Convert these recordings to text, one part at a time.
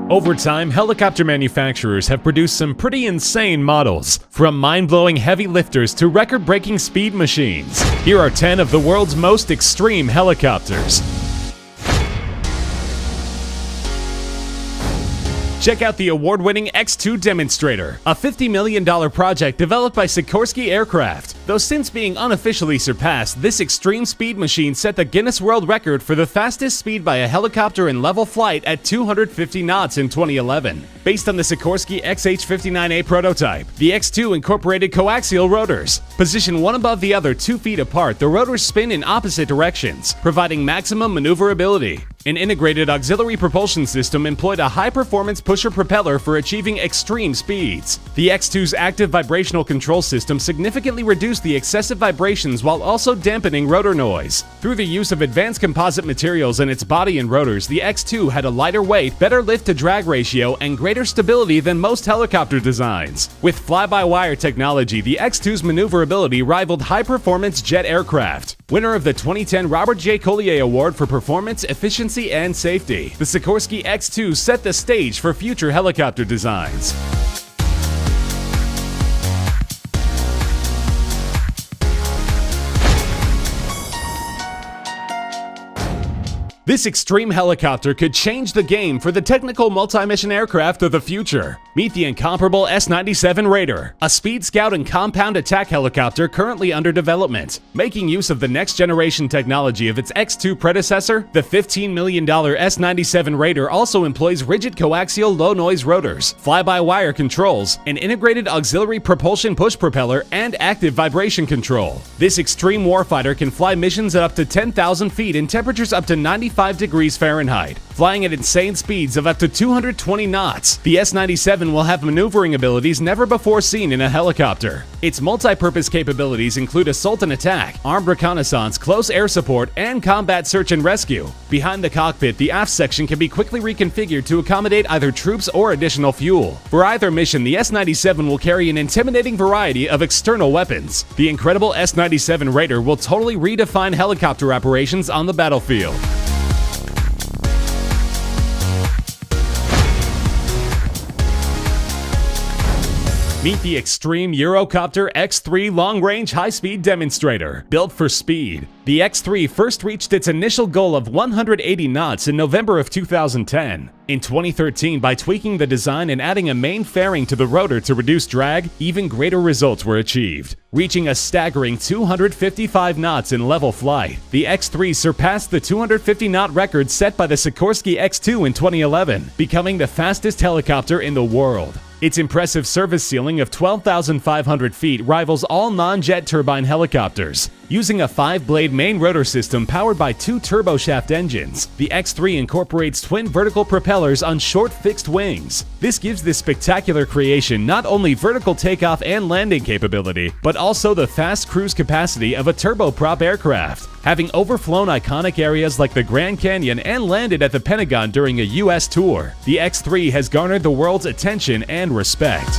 Over time, helicopter manufacturers have produced some pretty insane models, from mind-blowing heavy lifters to record-breaking speed machines. Here are 10 of the world's most extreme helicopters. Check out the award-winning X2 demonstrator, a $50 million project developed by Sikorsky Aircraft. Though since being unofficially surpassed, this extreme speed machine set the Guinness World Record for the fastest speed by a helicopter in level flight at 250 knots in 2011. Based on the Sikorsky XH-59A prototype, the X2 incorporated coaxial rotors. Positioned one above the other 2 feet apart, the rotors spin in opposite directions, providing maximum maneuverability. An integrated auxiliary propulsion system employed a high-performance pusher propeller for achieving extreme speeds. The X2's active vibrational control system significantly reduced the excessive vibrations while also dampening rotor noise. Through the use of advanced composite materials in its body and rotors, the X2 had a lighter weight, better lift-to-drag ratio, and greater stability than most helicopter designs. With fly-by-wire technology, the X2's maneuverability rivaled high-performance jet aircraft. Winner of the 2010 Robert J. Collier Award for Performance, Efficiency, and Safety, the Sikorsky X2 set the stage for future helicopter designs. This extreme helicopter could change the game for the technical multi-mission aircraft of the future. Meet the incomparable S-97 Raider, a speed scout and compound attack helicopter currently under development. Making use of the next-generation technology of its X2 predecessor, the $15 million S-97 Raider also employs rigid coaxial low-noise rotors, fly-by-wire controls, an integrated auxiliary propulsion push propeller, and active vibration control. This extreme warfighter can fly missions at up to 10,000 feet in temperatures up to 95 degrees Fahrenheit, flying at insane speeds of up to 220 knots. The S-97 will have maneuvering abilities never before seen in a helicopter. Its multi-purpose capabilities include assault and attack, armed reconnaissance, close air support, and combat search and rescue. Behind the cockpit, the aft section can be quickly reconfigured to accommodate either troops or additional fuel. For either mission, the S-97 will carry an intimidating variety of external weapons. The incredible S-97 Raider will totally redefine helicopter operations on the battlefield. Meet the extreme Eurocopter X3 long-range high-speed demonstrator, built for speed. The X3 first reached its initial goal of 180 knots in November of 2010. In 2013, by tweaking the design and adding a main fairing to the rotor to reduce drag, even greater results were achieved. Reaching a staggering 255 knots in level flight, the X3 surpassed the 250-knot record set by the Sikorsky X2 in 2011, becoming the fastest helicopter in the world. Its impressive service ceiling of 12,500 feet rivals all non-jet turbine helicopters. Using a 5-blade main rotor system powered by 2 turboshaft engines, the X3 incorporates twin vertical propellers on short fixed wings. This gives this spectacular creation not only vertical takeoff and landing capability, but also the fast cruise capacity of a turboprop aircraft. Having overflown iconic areas like the Grand Canyon and landed at the Pentagon during a U.S. tour, the X3 has garnered the world's attention and respect.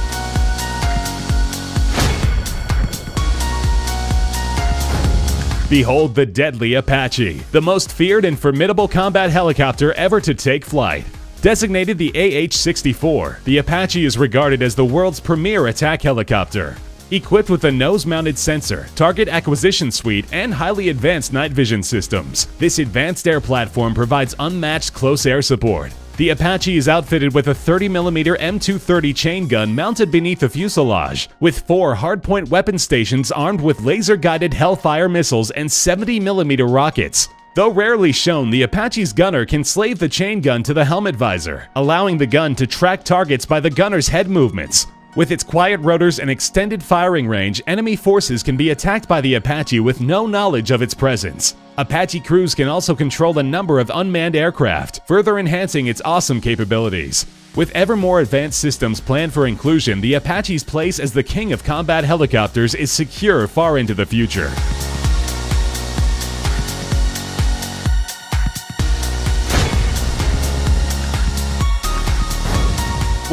Behold the deadly Apache, the most feared and formidable combat helicopter ever to take flight. Designated the AH-64, the Apache is regarded as the world's premier attack helicopter. Equipped with a nose-mounted sensor, target acquisition suite, and highly advanced night vision systems, this advanced air platform provides unmatched close air support. The Apache is outfitted with a 30mm M230 chain gun mounted beneath the fuselage, with 4 hardpoint weapon stations armed with laser-guided Hellfire missiles and 70mm rockets. Though rarely shown, the Apache's gunner can slave the chain gun to the helmet visor, allowing the gun to track targets by the gunner's head movements. With its quiet rotors and extended firing range, enemy forces can be attacked by the Apache with no knowledge of its presence. Apache crews can also control a number of unmanned aircraft, further enhancing its awesome capabilities. With ever more advanced systems planned for inclusion, the Apache's place as the king of combat helicopters is secure far into the future.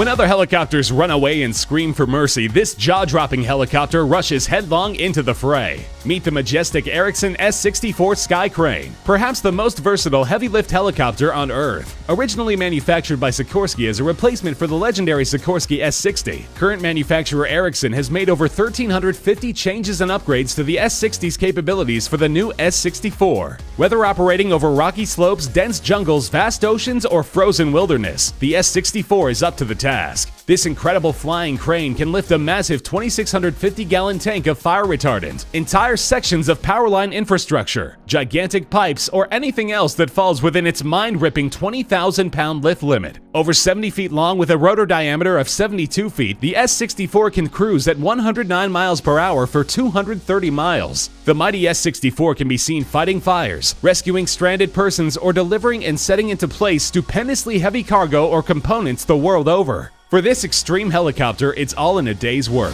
When other helicopters run away and scream for mercy, this jaw-dropping helicopter rushes headlong into the fray. Meet the majestic Ericsson S-64 Sky Crane, perhaps the most versatile heavy-lift helicopter on Earth. Originally manufactured by Sikorsky as a replacement for the legendary Sikorsky S-60, current manufacturer Ericsson has made over 1,350 changes and upgrades to the S-60's capabilities for the new S-64. Whether operating over rocky slopes, dense jungles, vast oceans, or frozen wilderness, the S-64 is up to the task. This incredible flying crane can lift a massive 2,650-gallon tank of fire retardant, entire sections of powerline infrastructure, gigantic pipes, or anything else that falls within its mind-ripping 20,000-pound lift limit. Over 70 feet long with a rotor diameter of 72 feet, the S-64 can cruise at 109 miles per hour for 230 miles. The mighty S-64 can be seen fighting fires, rescuing stranded persons, or delivering and setting into place stupendously heavy cargo or components the world over. For this extreme helicopter, it's all in a day's work.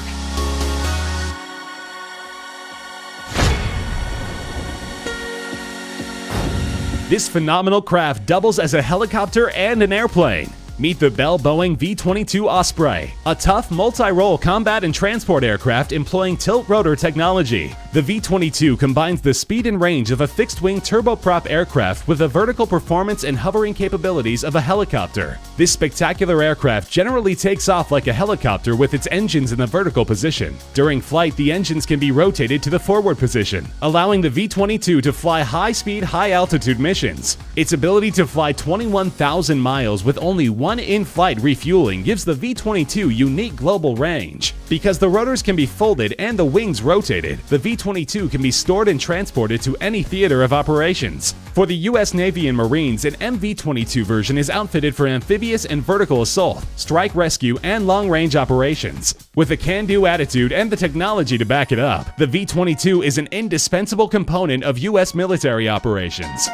This phenomenal craft doubles as a helicopter and an airplane. Meet the Bell Boeing V-22 Osprey, a tough multi-role combat and transport aircraft employing tilt-rotor technology. The V-22 combines the speed and range of a fixed-wing turboprop aircraft with the vertical performance and hovering capabilities of a helicopter. This spectacular aircraft generally takes off like a helicopter with its engines in the vertical position. During flight, the engines can be rotated to the forward position, allowing the V-22 to fly high-speed, high-altitude missions. Its ability to fly 21,000 miles with only one in-flight refueling gives the V-22 unique global range. Because the rotors can be folded and the wings rotated, the V-22 can be stored and transported to any theater of operations. For the U.S. Navy and Marines, an MV-22 version is outfitted for amphibious and vertical assault, strike rescue, and long-range operations. With a can-do attitude and the technology to back it up, the V-22 is an indispensable component of U.S. military operations.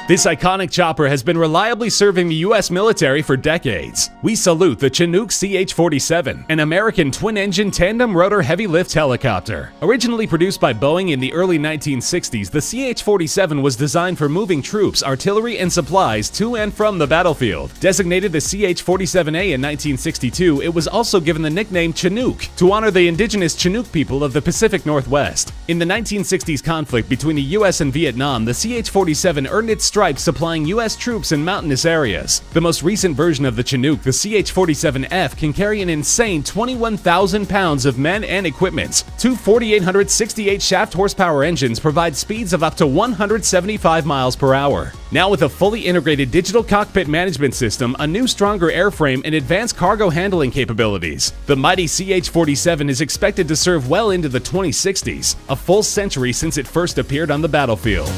This iconic chopper has been reliably serving the U.S. military for decades. We salute the Chinook CH-47, an American twin-engine tandem-rotor heavy-lift helicopter. Originally produced by Boeing in the early 1960s, the CH-47 was designed for moving troops, artillery, and supplies to and from the battlefield. Designated the CH-47A in 1962, it was also given the nickname Chinook to honor the indigenous Chinook people of the Pacific Northwest. In the 1960s conflict between the U.S. and Vietnam, the CH-47 earned its stripes supplying U.S. troops in mountainous areas. The most recent version of the Chinook, the CH-47F, can carry an insane 21,000 pounds of men and equipment. Two 4,868 shaft horsepower engines provide speeds of up to 175 miles per hour. Now with a fully integrated digital cockpit management system, a new stronger airframe, and advanced cargo handling capabilities, the mighty CH-47 is expected to serve well into the 2060s, a full century since it first appeared on the battlefield.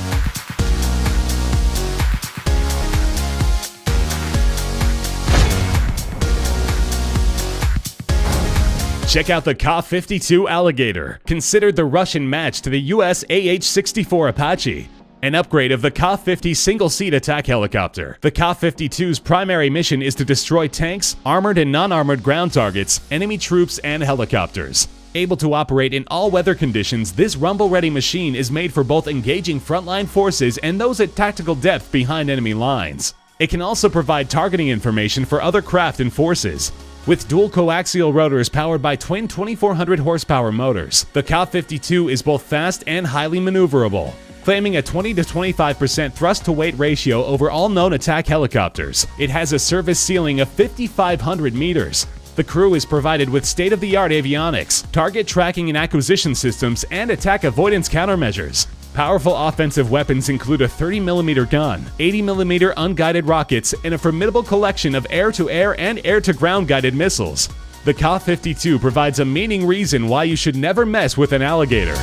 Check out the Ka-52 Alligator, considered the Russian match to the US AH-64 Apache. An upgrade of the Ka-50 single-seat attack helicopter. The Ka-52's primary mission is to destroy tanks, armored and non-armored ground targets, enemy troops, and helicopters. Able to operate in all weather conditions, this rumble-ready machine is made for both engaging frontline forces and those at tactical depth behind enemy lines. It can also provide targeting information for other craft and forces. With dual coaxial rotors powered by twin 2,400 horsepower motors, the Ka-52 is both fast and highly maneuverable, claiming a 20 to 25% thrust-to-weight ratio over all known attack helicopters. It has a service ceiling of 5,500 meters. The crew is provided with state-of-the-art avionics, target tracking and acquisition systems, and attack avoidance countermeasures. Powerful offensive weapons include a 30mm gun, 80mm unguided rockets, and a formidable collection of air-to-air and air-to-ground guided missiles. The Ka-52 provides a meaning reason why you should never mess with an alligator.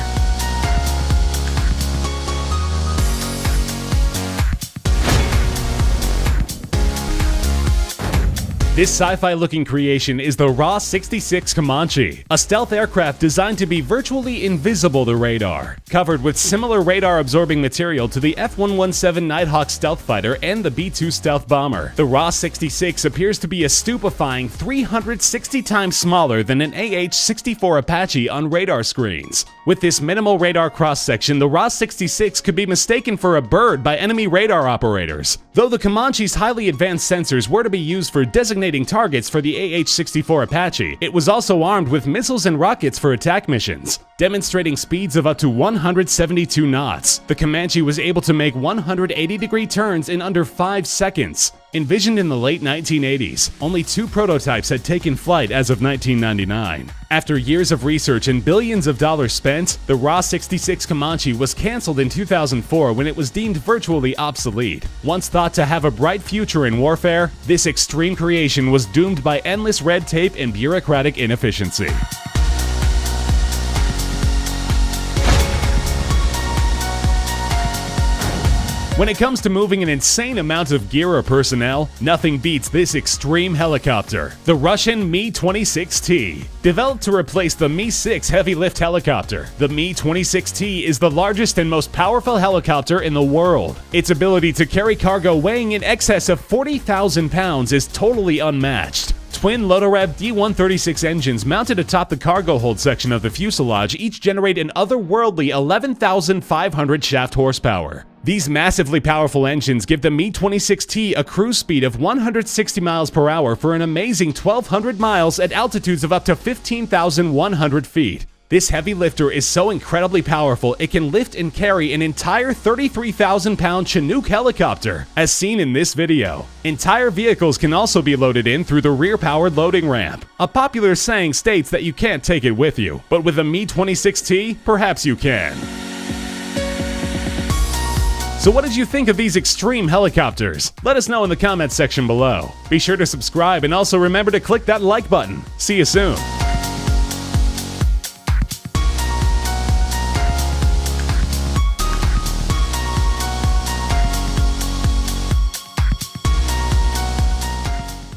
This sci-fi looking creation is the Ra-66 Comanche, a stealth aircraft designed to be virtually invisible to radar. Covered with similar radar-absorbing material to the F-117 Nighthawk stealth fighter and the B-2 stealth bomber, the Ra-66 appears to be a stupefying 360 times smaller than an AH-64 Apache on radar screens. With this minimal radar cross-section, the Ra-66 could be mistaken for a bird by enemy radar operators. Though the Comanche's highly advanced sensors were to be used for designating targets for the AH-64 Apache, it was also armed with missiles and rockets for attack missions. Demonstrating speeds of up to 172 knots, the Comanche was able to make 180-degree turns in under 5 seconds. Envisioned in the late 1980s, only 2 prototypes had taken flight as of 1999. After years of research and billions of dollars spent, the Ra-66 Comanche was cancelled in 2004 when it was deemed virtually obsolete. Once thought to have a bright future in warfare, this extreme creation was doomed by endless red tape and bureaucratic inefficiency. When it comes to moving an insane amount of gear or personnel, nothing beats this extreme helicopter, the Russian Mi-26T. Developed to replace the Mi-6 heavy-lift helicopter, the Mi-26T is the largest and most powerful helicopter in the world. Its ability to carry cargo weighing in excess of 40,000 pounds is totally unmatched. Twin Lotorev D-136 engines mounted atop the cargo hold section of the fuselage each generate an otherworldly 11,500 shaft horsepower. These massively powerful engines give the Mi-26T a cruise speed of 160 miles per hour for an amazing 1,200 miles at altitudes of up to 15,100 feet. This heavy lifter is so incredibly powerful it can lift and carry an entire 33,000-pound Chinook helicopter, as seen in this video. Entire vehicles can also be loaded in through the rear-powered loading ramp. A popular saying states that you can't take it with you, but with a Mi-26T, perhaps you can. So what did you think of these extreme helicopters? Let us know in the comments section below. Be sure to subscribe and also remember to click that like button. See you soon.